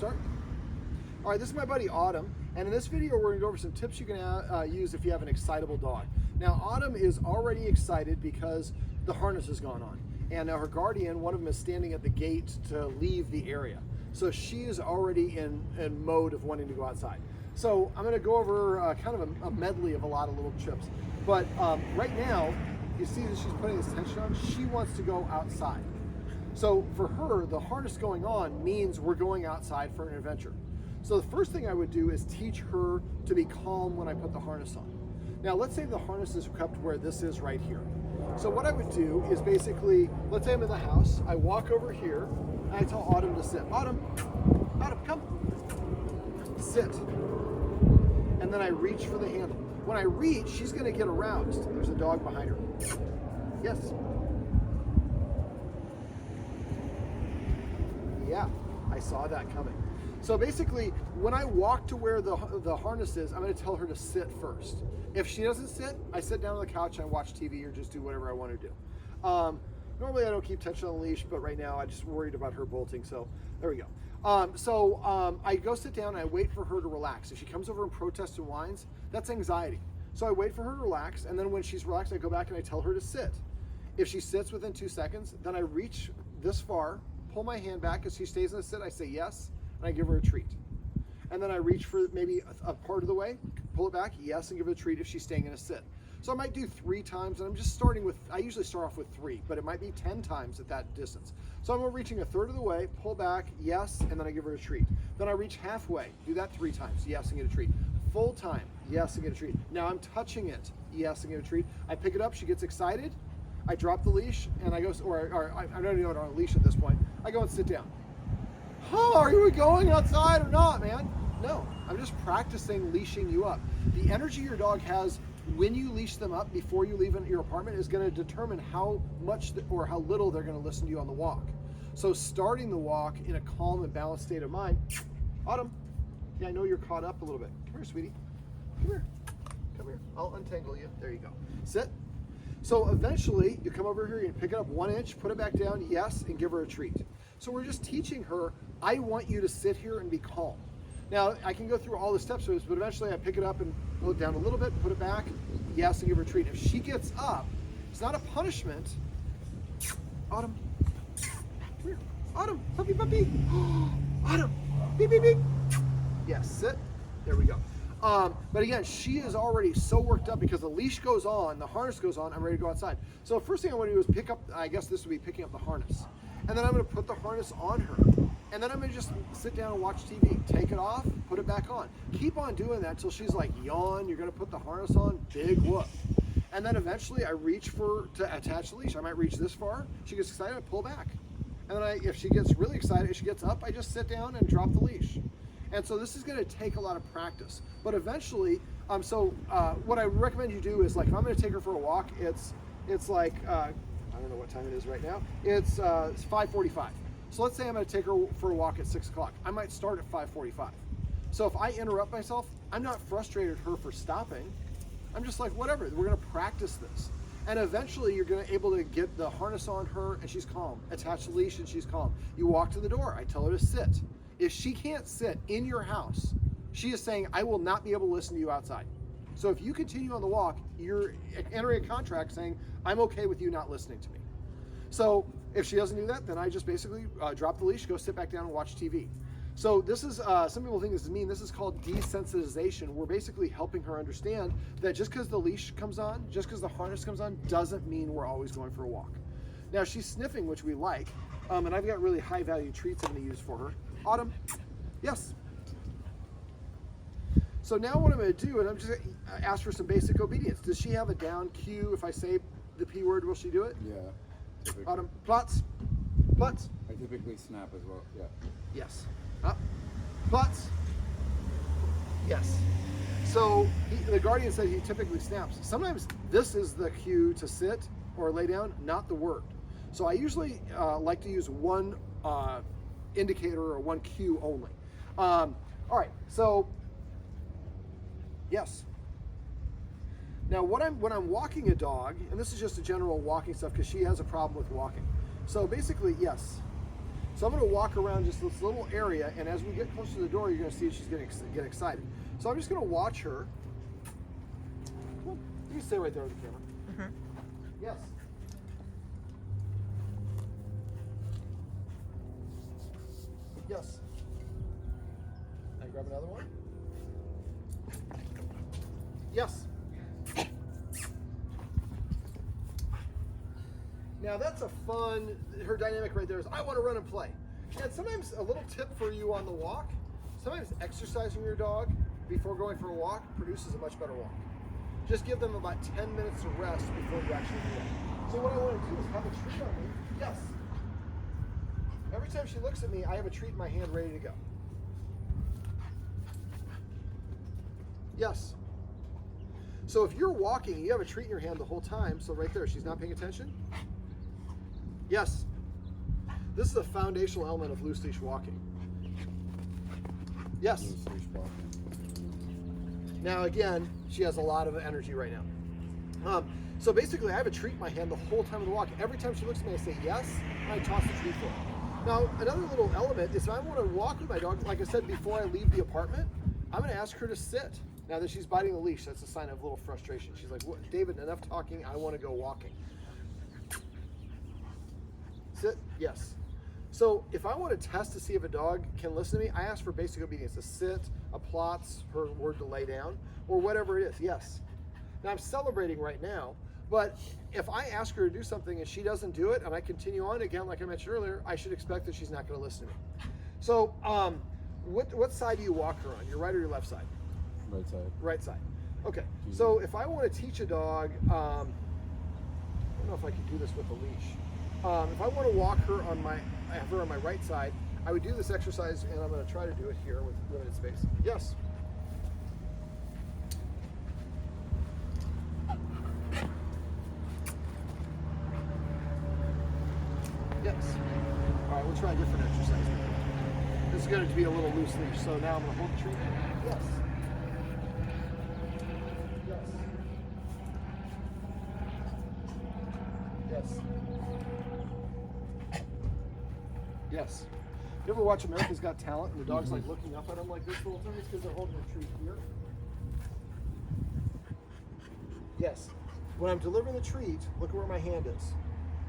Start. All right, this is my buddy Autumn, and in this video we're gonna go over some tips you can use if you have an excitable dog. Now Autumn is already excited because the harness has gone on, and now her guardian, one of them is standing at the gate to leave the area. So she is already in mode of wanting to go outside. So I'm gonna go over kind of a medley of a lot of little chips. But right now, you see that she's putting this tension on, she wants to go outside. So for her, the harness going on means we're going outside for an adventure. So the first thing I would do is teach her to be calm when I put the harness on. Now let's say the harness is kept where this is right here. So what I would do is basically, let's say I'm in the house, I walk over here, and I tell Autumn to sit. Autumn, come, sit. And then I reach for the handle. When I reach, she's gonna get aroused. There's a dog behind her. Yes. Yeah, I saw that coming. So basically, when I walk to where the harness is, I'm gonna tell her to sit first. If she doesn't sit, I sit down on the couch and I watch TV or just do whatever I want to do. Normally I don't keep tension on the leash, but right now I'm just worried about her bolting, so there we go. I go sit down and I wait for her to relax. If she comes over and protests and whines, that's anxiety. So I wait for her to relax, and then when she's relaxed, I go back and I tell her to sit. If she sits within 2 seconds, then I reach this far, pull my hand back. As she stays in a sit, I say yes, and I give her a treat. And then I reach for maybe a part of the way, pull it back, yes, and give her a treat if she's staying in a sit. So I might do 3 times, and I'm just starting with, I usually start off with 3, but it might be 10 times at that distance. So I'm reaching a third of the way, pull back, yes, and then I give her a treat. Then I reach halfway, do that 3 times, yes, and get a treat. Full time, yes, and get a treat. Now I'm touching it, yes, and get a treat. I pick it up, she gets excited, I drop the leash, and I go, or I don't even know it on a leash at this point, I go and sit down. Oh, are you going outside or not, man? No, I'm just practicing leashing you up. The energy your dog has when you leash them up before you leave your apartment is going to determine how much or how little they're going to listen to you on the walk. So starting the walk in a calm and balanced state of mind. Autumn, yeah, I know you're caught up a little bit. Come here, sweetie. Come here. Come here. I'll untangle you. There you go. Sit. So eventually you come over here, you pick it up 1 inch, put it back down, yes, and give her a treat. So we're just teaching her, I want you to sit here and be calm. Now, I can go through all the steps of this, but eventually I pick it up and pull it down a little bit, put it back, yes, and give her a treat. If she gets up, it's not a punishment. Autumn, come here. Autumn, puppy, puppy. Autumn, beep, beep, beep. Yes, sit. There we go. But again, she is already so worked up because the leash goes on, the harness goes on, I'm ready to go outside. So the first thing I want to do is pick up, I guess this would be picking up the harness. And then I'm going to put the harness on her. And then I'm going to just sit down and watch TV. Take it off, put it back on. Keep on doing that until she's like, yawn, you're going to put the harness on, big whoop. And then eventually I reach to attach the leash. I might reach this far. She gets excited, I pull back. And then if she gets really excited, if she gets up, I just sit down and drop the leash. And so this is going to take a lot of practice. But eventually, what I recommend you do is, like, if I'm going to take her for a walk, it's like, I don't know what time it is right now. It's 5:45. So let's say I'm going to take her for a walk at 6 o'clock. I might start at 5:45. So if I interrupt myself, I'm not frustrated at her for stopping. I'm just like, whatever, we're going to practice this. And eventually you're going to able to get the harness on her and she's calm. Attach the leash and she's calm. You walk to the door, I tell her to sit. If she can't sit in your house, she is saying, I will not be able to listen to you outside. So if you continue on the walk, you're entering a contract saying, I'm okay with you not listening to me. So if she doesn't do that, then I just basically drop the leash, go sit back down and watch TV. So this is, some people think this is mean, this is called desensitization. We're basically helping her understand that just because the leash comes on, just because the harness comes on, doesn't mean we're always going for a walk. Now she's sniffing, which we like, and I've got really high value treats I'm gonna use for her. Autumn, yes. So now what I'm going to do is I'm just going to ask for some basic obedience. Does she have a down cue? If I say the P word, will she do it? Yeah. Typically. Autumn, plots, plots. I typically snap as well, yeah. Yes. Up, plots. Yes. So the guardian said he typically snaps. Sometimes this is the cue to sit or lay down, not the word. So I usually like to use one indicator or one cue only. All right, so yes. Now when I'm walking a dog, and this is just a general walking stuff because she has a problem with walking. So basically, yes. So I'm going to walk around just this little area, and as we get closer to the door, you're going to see she's getting get excited. So I'm just going to watch her. Come on, you can stay right there with the camera. Mm-hmm. Yes. Yes. Can I grab another one? Yes. Now that's a fun, her dynamic right there is, I want to run and play. And sometimes a little tip for you on the walk, sometimes exercising your dog before going for a walk produces a much better walk. Just give them about 10 minutes to rest before you actually do it. So what I want to do is have a treat on me. Yes. Every time she looks at me, I have a treat in my hand ready to go. Yes. So if you're walking, you have a treat in your hand the whole time, so right there, she's not paying attention. Yes. This is a foundational element of loose leash walking. Yes. Loose-leash walking. Now again, she has a lot of energy right now. So basically I have a treat in my hand the whole time of the walk. Every time she looks at me, I say yes, and I toss the treat for her. Now another little element is if I want to walk with my dog, like I said before I leave the apartment, I'm going to ask her to sit. Now that she's biting the leash, that's a sign of a little frustration. She's like, David, enough talking, I want to go walking. Sit, yes. So if I want to test to see if a dog can listen to me, I ask for basic obedience, a sit, a plots, her word to lay down, or whatever it is, yes. Now I'm celebrating right now, but if I ask her to do something and she doesn't do it, and I continue on, again, like I mentioned earlier, I should expect that she's not going to listen to me. So what side do you walk her on, your right or your left side? Right side. Right side. Okay. So if I want to teach a dog, I don't know if I can do this with a leash. If I want to walk her on I have her on my right side, I would do this exercise, and I'm going to try to do it here with limited space. Yes. Yes. All right, we'll try a different exercise. This is going to be a little loose leash. So now I'm going to hold the treat. Yes. Yes. Yes. You ever watch America's Got Talent and the dog's like looking up at them like this the whole time? It's because they're holding a treat here. Yes. When I'm delivering the treat, look at where my hand is.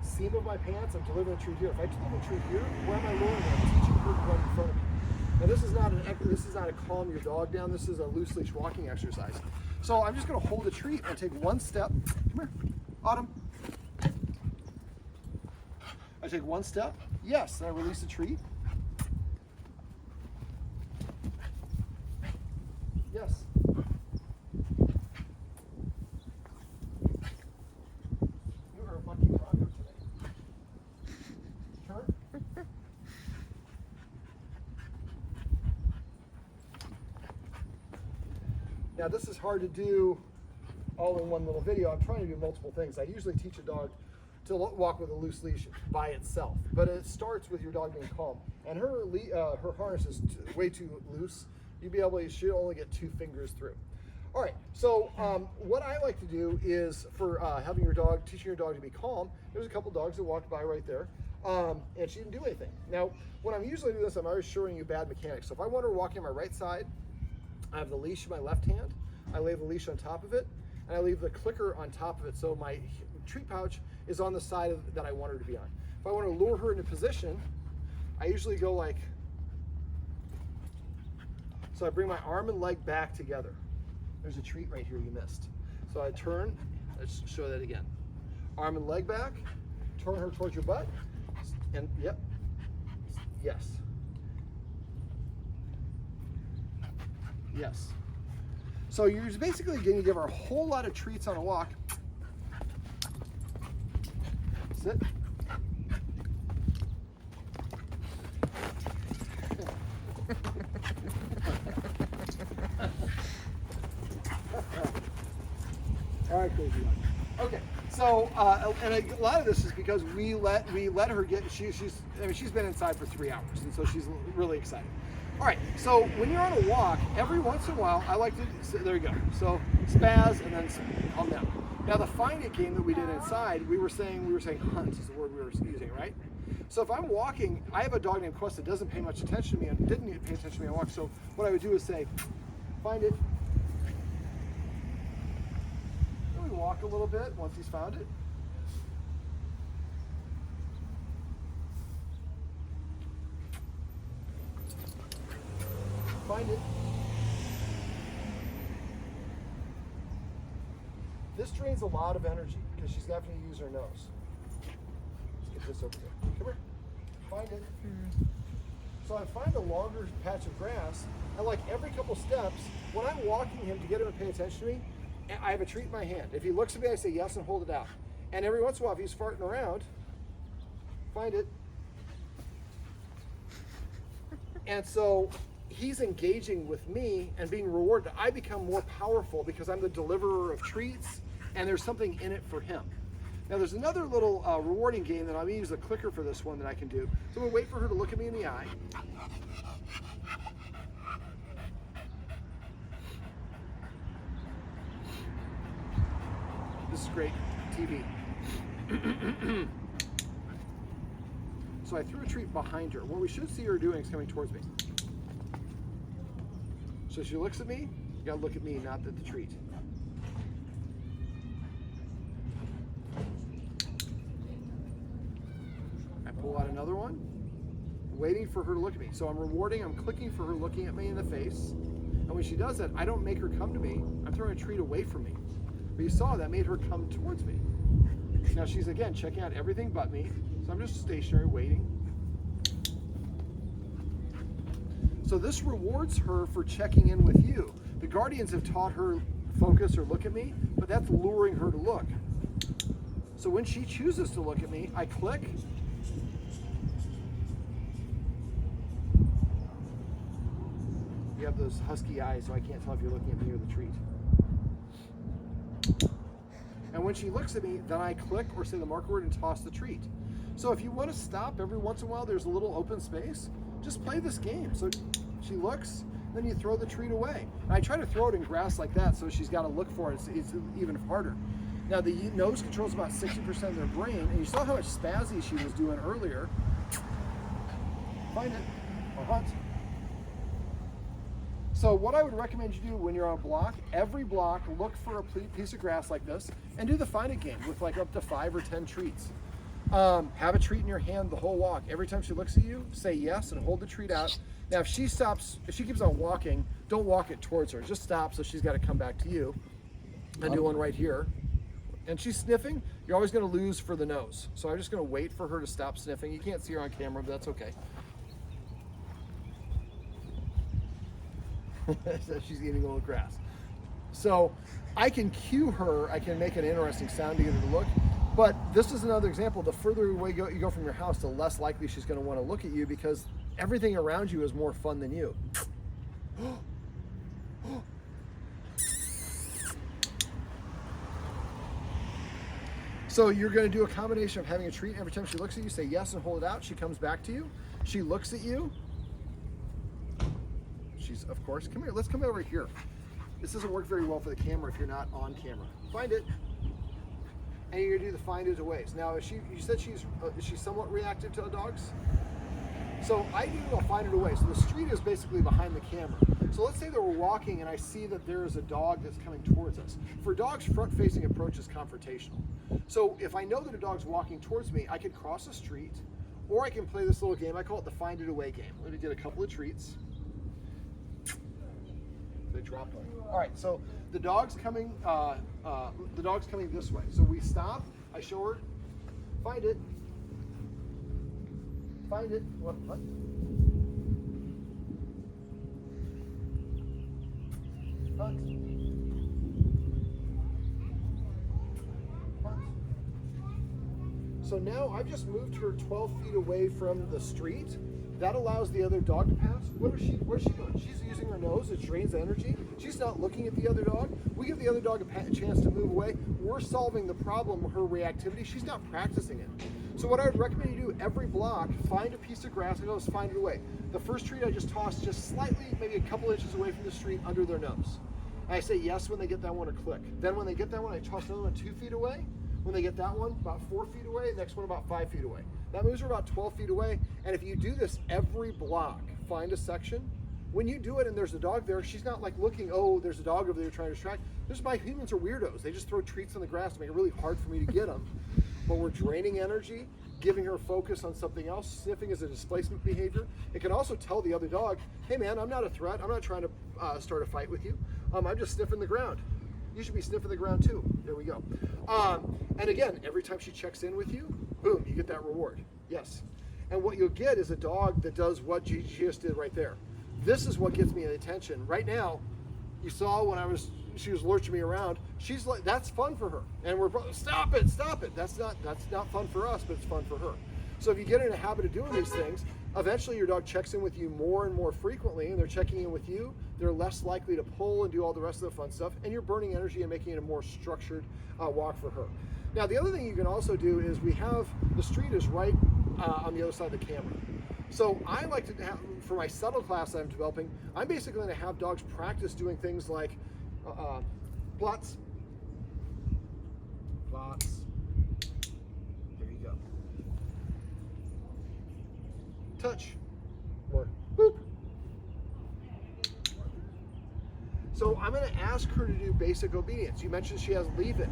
Seam of my pants, I'm delivering the treat here. If I deliver the treat here, where am I lowering her? I'm teaching her to run in front of me. Now this is not a calm your dog down. This is a loose leash walking exercise. So I'm just going to hold the treat and take one step. Come here, Autumn. I take one step. Yes, then I release the treat. Yes. You are a lucky doggo today. Turn. Now this is hard to do all in one little video. I'm trying to do multiple things. I usually teach a dog to walk with a loose leash by itself, but it starts with your dog being calm. And her harness is way too loose. She'll only get 2 fingers through. All right, so what I like to do is for teaching your dog to be calm, there's a couple dogs that walked by right there, and she didn't do anything. Now, when I'm usually doing this, I'm always showing you bad mechanics. So if I want her walking on my right side, I have the leash in my left hand, I lay the leash on top of it, and I leave the clicker on top of it, so my treat pouch is on the side that I want her to be on. If I want to lure her into position, I usually go like, so I bring my arm and leg back together. There's a treat right here you missed. So I turn, let's show that again. Arm and leg back, turn her towards your butt, and yep, yes. Yes. So you're basically going to give her a whole lot of treats on a walk. Sit. All right, crazy dog. Okay, so and a lot of this is because we let her get. She's been inside for 3 hours, and so she's really excited. All right, so when you're on a walk, every once in a while, I like to, there you go. So spaz and then calm down. Now the find it game that we did inside, we were saying hunt is the word we were using, right? So if I'm walking, I have a dog named Quest that doesn't pay much attention to me and didn't pay attention to me on walk. So what I would do is say, find it. And we walk a little bit once he's found it. Find it. This drains a lot of energy because she's having to use her nose. Let's get this over here. Come here. Find it. So I find a longer patch of grass, and like every couple steps, when I'm walking him to get him to pay attention to me, I have a treat in my hand. If he looks at me, I say yes and hold it out. And every once in a while, if he's farting around, find it. And so he's engaging with me and being rewarded. I become more powerful because I'm the deliverer of treats, and there's something in it for him. Now there's another little rewarding game that I'm gonna use a clicker for this one that I can do. So I'm gonna wait for her to look at me in the eye. This is great TV. So I threw a treat behind her. What we should see her doing is coming towards me. So she looks at me, you gotta look at me, not at the treat. I pull out another one, waiting for her to look at me. So I'm rewarding, I'm clicking for her looking at me in the face. And when she does that, I don't make her come to me, I'm throwing a treat away from me. But you saw that made her come towards me. Now she's again checking out everything but me. So I'm just stationary waiting. So this rewards her for checking in with you. The guardians have taught her focus or look at me, but that's luring her to look. So when she chooses to look at me, I click. You have those husky eyes, so I can't tell if you're looking at me or the treat. And when she looks at me, then I click or say the marker word and toss the treat. So if you want to stop every once in a while, there's a little open space, just play this game. So she looks, then you throw the treat away. And I try to throw it in grass like that so she's got to look for it. It's even harder. Now the nose controls about 60% of their brain, and you saw how much spazzy she was doing earlier. Find it, or hunt. So what I would recommend you do when you're on a block, every block, look for a piece of grass like this and do the find it game with like up to 5 or 10 treats. Have a treat in your hand the whole walk. Every time she looks at you, say yes and hold the treat out. Now if she keeps on walking, don't walk it towards her. Just stop so she's got to come back to you. And do one right here. And she's sniffing, you're always going to lose for the nose. So I'm just going to wait for her to stop sniffing. You can't see her on camera, but that's okay. She's eating a little grass. So I can cue her, I can make an interesting sound to get her to look, but this is another example. The further away you go from your house, the less likely she's going to want to look at you because everything around you is more fun than you. So you're going to do a combination of having a treat. Every time she looks at you, say yes and hold it out. She comes back to you. She looks at you. She's, of course, come here. Let's come over here. This doesn't work very well for the camera if you're not on camera. Find it. And you're going to do the find it aways. Now, you said she's somewhat reactive to dogs? So I do a find it away. So the street is basically behind the camera. So let's say that we're walking and I see that there is a dog that's coming towards us. For dogs, front-facing approach is confrontational. So if I know that a dog's walking towards me, I can cross the street, or I can play this little game. I call it the find it away game. Let me get a couple of treats. They dropped one. All right, so the dog's coming this way. So we stop. I show her. Find it. Find it. What? Hunt. Hunt. So now I've just moved her 12 feet away from the street. That allows the other dog to pass. Where's she doing? She's using her nose. It drains energy. She's not looking at the other dog. We give the other dog a chance to move away. We're solving the problem, her reactivity. She's not practicing it. So what I would recommend you do, every block, find a piece of grass and just find it away. The first treat I just tossed just slightly, maybe a couple inches away from the street under their nose. I say yes when they get that one or click. Then when they get that one, I toss another one 2 feet away. When they get that one, about 4 feet away. Next one about 5 feet away. That moves her about 12 feet away. And if you do this every block, find a section, when you do it and there's a dog there, she's not like looking, oh, there's a dog over there trying to distract. There's my humans are weirdos. They just throw treats on the grass to make it really hard for me to get them. But we're draining energy, giving her focus on something else. Sniffing is a displacement behavior. It can also tell the other dog, hey man, I'm not a threat. I'm not trying to start a fight with you. I'm just sniffing the ground. You should be sniffing the ground too. There we go. And again, every time she checks in with you, boom, you get that reward. Yes. And what you'll get is a dog that does what she just did right there. This is what gets me the attention. Right now, you saw when she was lurching me around, she's like, that's fun for her. And we're, stop it. That's not fun for us, but it's fun for her. So if you get in a habit of doing these things, eventually your dog checks in with you more and more frequently, and they're checking in with you. They're less likely to pull and do all the rest of the fun stuff, and you're burning energy and making it a more structured walk for her. Now, the other thing you can also do is the street is right on the other side of the camera. So I like to have, for my subtle class I'm developing, I'm basically going to have dogs practice doing things like plots. There you go. Touch. Or boop. So I'm going to ask her to do basic obedience. You mentioned she has leave it.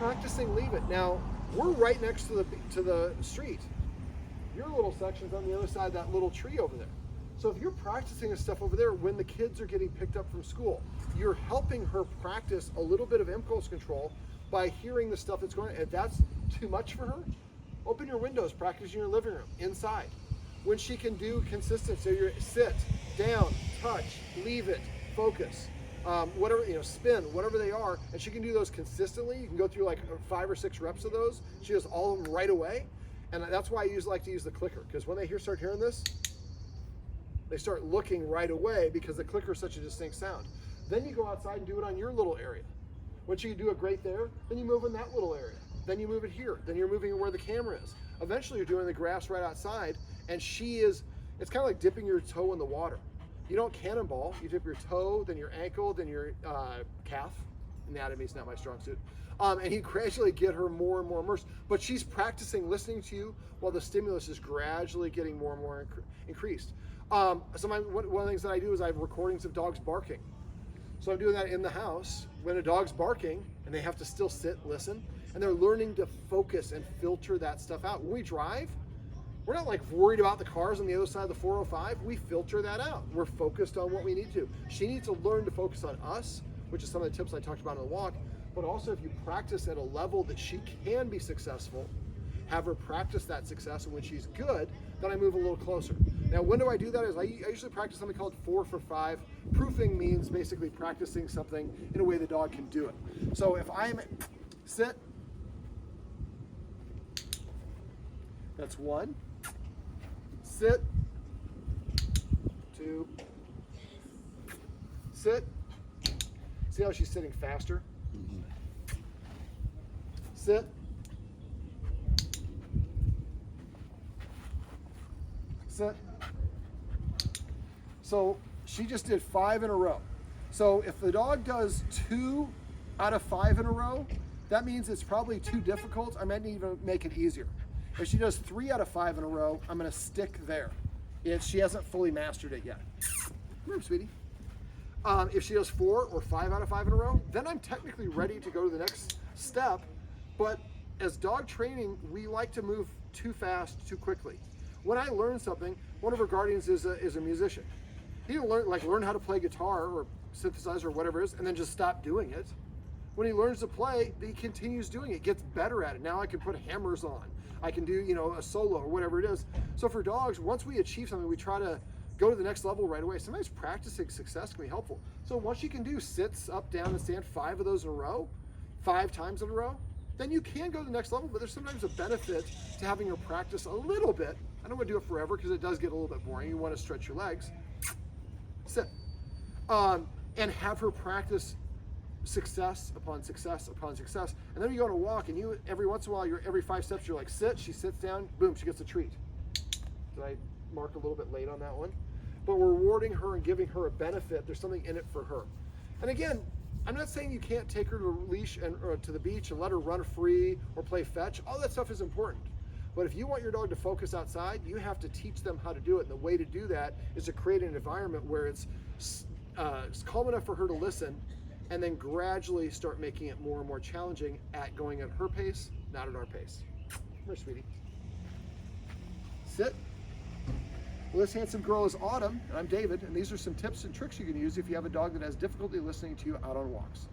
Practicing leave it. Now, we're right next to the street. Your little section's on the other side of that little tree over there. So if you're practicing this stuff over there when the kids are getting picked up from school, you're helping her practice a little bit of impulse control by hearing the stuff that's going on. If that's too much for her, open your windows, practice in your living room, inside. When she can do consistent, so you're sit, down, touch, leave it, focus, whatever, spin, whatever they are, and she can do those consistently. You can go through like 5 or 6 reps of those. She does all of them right away. And that's why I like to use the clicker, because when they start hearing this, they start looking right away because the clicker is such a distinct sound. Then you go outside and do it on your little area. Once you do it great there, then you move in that little area. Then you move it here. Then you're moving it where the camera is. Eventually you're doing the grass right outside, and it's kind of like dipping your toe in the water. You don't cannonball, you dip your toe, then your ankle, then your calf. Anatomy is not my strong suit. And you gradually get her more and more immersed. But she's practicing listening to you while the stimulus is gradually getting more and more increased. One of the things that I do is I have recordings of dogs barking. So I'm doing that in the house when a dog's barking and they have to still sit, listen, and they're learning to focus and filter that stuff out. When we drive, we're not like worried about the cars on the other side of the 405. We filter that out. We're focused on what we need to. She needs to learn to focus on us, which is some of the tips I talked about on the walk. But also if you practice at a level that she can be successful, have her practice that success, and when she's good, then I move a little closer. Now, when do I do that? Is I usually practice something called 4 for 5. Proofing means basically practicing something in a way the dog can do it. So if I'm sit, that's 1. Sit, 2, sit. See how she's sitting faster? Sit. Sit. So she just did 5 in a row. So if the dog does 2 out of 5 in a row, that means it's probably too difficult. I might need to make it easier. If she does 3 out of 5 in a row, I'm going to stick there. She hasn't fully mastered it yet. Come here, sweetie. If she does 4 or 5 out of 5 in a row, then I'm technically ready to go to the next step. But as dog training, we like to move too fast, too quickly. When I learn something, one of our guardians is a musician. He didn't learn how to play guitar or synthesizer or whatever it is, and then just stop doing it. When he learns to play, he continues doing it, gets better at it. Now I can put hammers on. I can do, a solo or whatever it is. So for dogs, once we achieve something, we try to go to the next level right away. Sometimes practicing success can be helpful. So once you can do sits, up, down, and stand 5 of those in a row, 5 times in a row, then you can go to the next level, but there's sometimes a benefit to having her practice a little bit. I don't want to do it forever because it does get a little bit boring. You want to stretch your legs. Sit. And have her practice success upon success upon success. And then you go on a walk, and you, every once in a while, every 5 steps, you're like, sit. She sits down. Boom, she gets a treat. Did I mark a little bit late on that one? But we're rewarding her and giving her a benefit. There's something in it for her. And again, I'm not saying you can't take her to a leash or to the beach and let her run free or play fetch. All that stuff is important. But if you want your dog to focus outside, you have to teach them how to do it. And the way to do that is to create an environment where it's calm enough for her to listen, and then gradually start making it more and more challenging at going at her pace, not at our pace. Come here, sweetie. Sit. Well, this handsome girl is Autumn, and I'm David, and these are some tips and tricks you can use if you have a dog that has difficulty listening to you out on walks.